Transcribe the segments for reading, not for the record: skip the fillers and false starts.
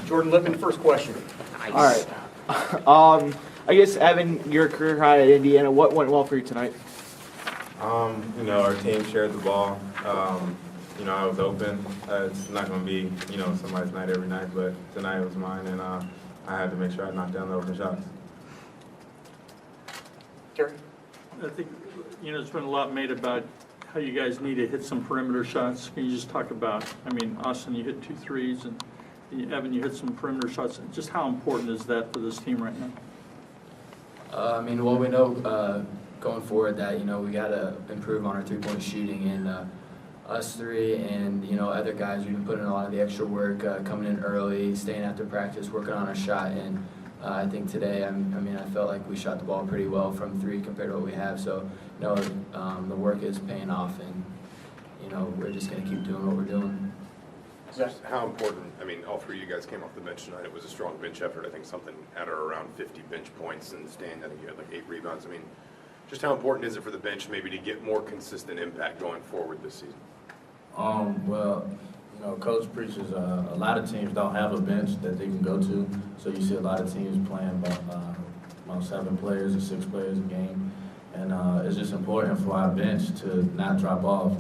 Jordan Lippman, first question. Nice. All right. I guess, Evan, your career high at Indiana, what went well for you tonight? Our team shared the ball. I was open. It's not going to be, somebody's night every night, but tonight it was mine, and I had to make sure I knocked down the open shots. Terry? I think, there's been a lot made about how you guys need to hit some perimeter shots. Can you just talk about, Austin, you hit 2 threes, and Evan, you hit some perimeter shots. Just how important is that for this team right now? We know going forward that, we got to improve on our three-point shooting, and us three and, other guys, we've been putting in a lot of the extra work, coming in early, staying after practice, working on our shot, and I think today, I felt like we shot the ball pretty well from 3 compared to what we have, so, the work is paying off, and, we're just going to keep doing what we're doing. Just how important, all 3 of you guys came off the bench tonight. It was a strong bench effort. I think something at or around 50 bench points, and Stan, I think you had like 8 rebounds. Just how important is it for the bench maybe to get more consistent impact going forward this season? Coach preaches a lot of teams don't have a bench that they can go to, so you see a lot of teams playing about 7 players or 6 players a game, and it's just important for our bench to not drop off,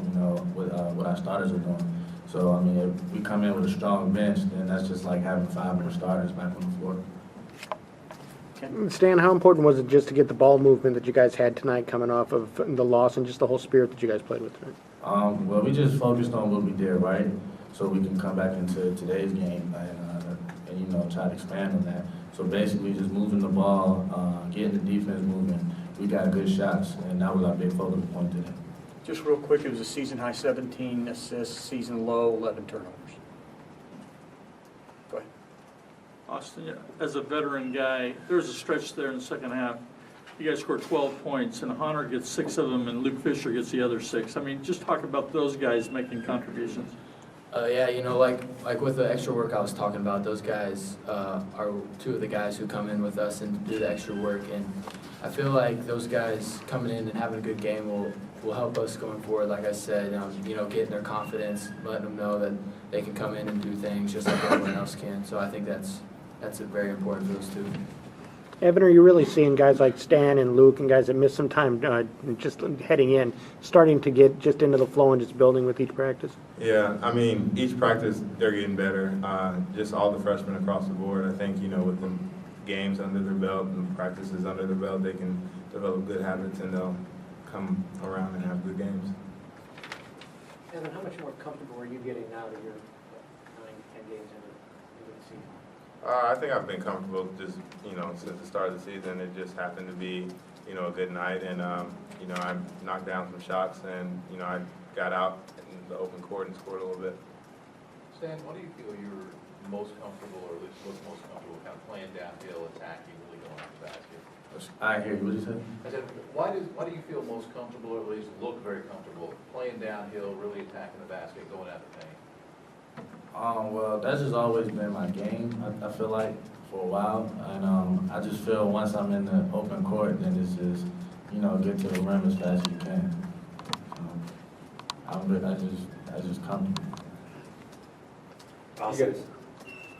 with what our starters are doing. So, if we come in with a strong bench, then that's just like having 5 more starters back on the floor. Stan, how important was it just to get the ball movement that you guys had tonight coming off of the loss and just the whole spirit that you guys played with tonight? We just focused on what we did right, so we can come back into today's game and try to expand on that. So basically just moving the ball, getting the defense moving. We got good shots, and that was our big focal point today. Just real quick, it was a season high 17 assists, season low 11 turnovers. Go ahead. Austin, as a veteran guy, there was a stretch there in the second half. You guys scored 12 points, and Hunter gets 6 of them, and Luke Fisher gets the other 6. Just talk about those guys making contributions. Like with the extra work I was talking about, those guys are 2 of the guys who come in with us and do the extra work, and I feel like those guys coming in and having a good game will help us going forward. Like I said, getting their confidence, letting them know that they can come in and do things just like everyone else can. So I think that's very important for those 2. Evan, are you really seeing guys like Stan and Luke and guys that missed some time just heading in, starting to get just into the flow and just building with each practice? Yeah, each practice they're getting better. Just all the freshmen across the board. I think, with the games under their belt and practices under their belt, they can develop good habits and they'll come around and have good games. Evan, how much more comfortable are you getting now that you're 9-10 games into the season? I think I've been comfortable just, since the start of the season. It just happened to be, a good night, and, I knocked down some shots, and, I got out in the open court and scored a little bit. Stan, what do you feel you're most comfortable, or at least look most comfortable, kind of playing downhill, attacking, really going after the basket? I hear you. What did you say? I said, why do you feel most comfortable, or at least look very comfortable, playing downhill, really attacking the basket, going after the paint? That's just always been my game, I feel like, for a while. And I just feel once I'm in the open court, then it's just, get to the rim as fast as you can. I just come.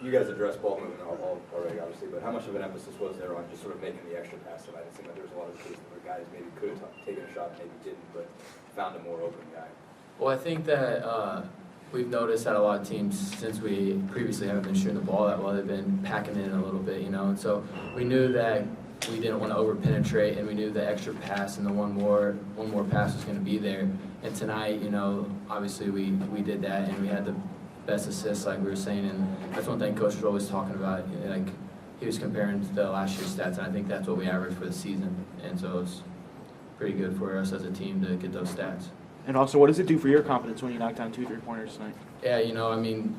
You guys addressed ball movement all already, obviously, but how much of an emphasis was there on just sort of making the extra pass tonight? It seemed like there was a lot of cases where guys maybe could have taken a shot, maybe didn't, but found a more open guy. Well, I think that we've noticed that a lot of teams, since we previously haven't been shooting the ball that well, they've been packing in a little bit, and so we knew that we didn't want to over-penetrate, and we knew the extra pass and the one more pass was going to be there. And tonight, obviously we did that, and we had the best assists, like we were saying, and that's one thing Coach was always talking about. Like, he was comparing to the last year's stats, and I think that's what we averaged for the season, and so it's pretty good for us as a team to get those stats. And also, what does it do for your confidence when you knock down 2 3-pointers tonight? Yeah,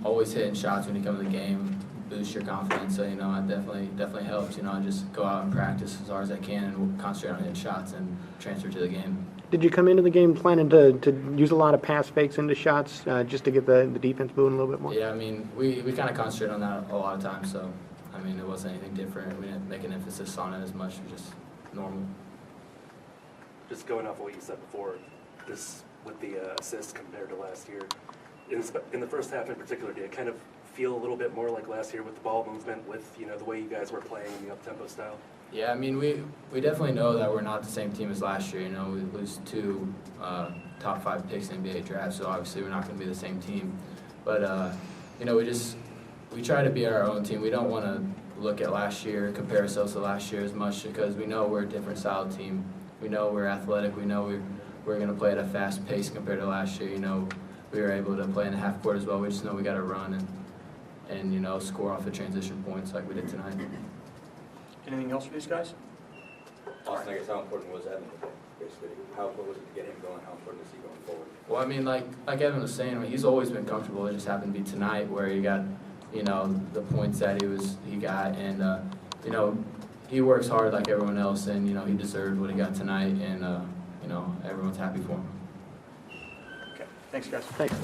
always hitting shots when you come to the game boosts your confidence. So, it definitely helps. I just go out and practice as hard as I can and concentrate on hitting shots and transfer to the game. Did you come into the game planning to use a lot of pass fakes into shots just to get the defense moving a little bit more? Yeah, we kind of concentrate on that a lot of times. So, it wasn't anything different. We didn't make an emphasis on it as much. It was just normal. Just going off what you said before, this with the assists compared to last year, in the first half in particular, did it kind of feel a little bit more like last year with the ball movement, with, you know, the way you guys were playing in the up-tempo style? Yeah, I mean, we definitely know that we're not the same team as last year. You know, we lose 2 top 5 picks in the NBA draft, so obviously we're not going to be the same team. But, you know, we try to be our own team. We don't want to look at last year, compare ourselves to last year as much, because we know we're a different style team. We know we're athletic. We know we're going to play at a fast pace compared to last year. You know, we were able to play in the half court as well. We just know we got to run and you know, score off the transition points like we did tonight. Anything else for these guys? Austin, I guess how important was Evan today, basically? How important was it to get him going? How important is he going forward? Well, I mean, like Evan was saying, I mean, he's always been comfortable. It just happened to be tonight where he got, you know, the points that he got, and you know, he works hard like everyone else, and you know, he deserved what he got tonight, and you know, everyone's happy for him. Okay, thanks, guys. Thanks.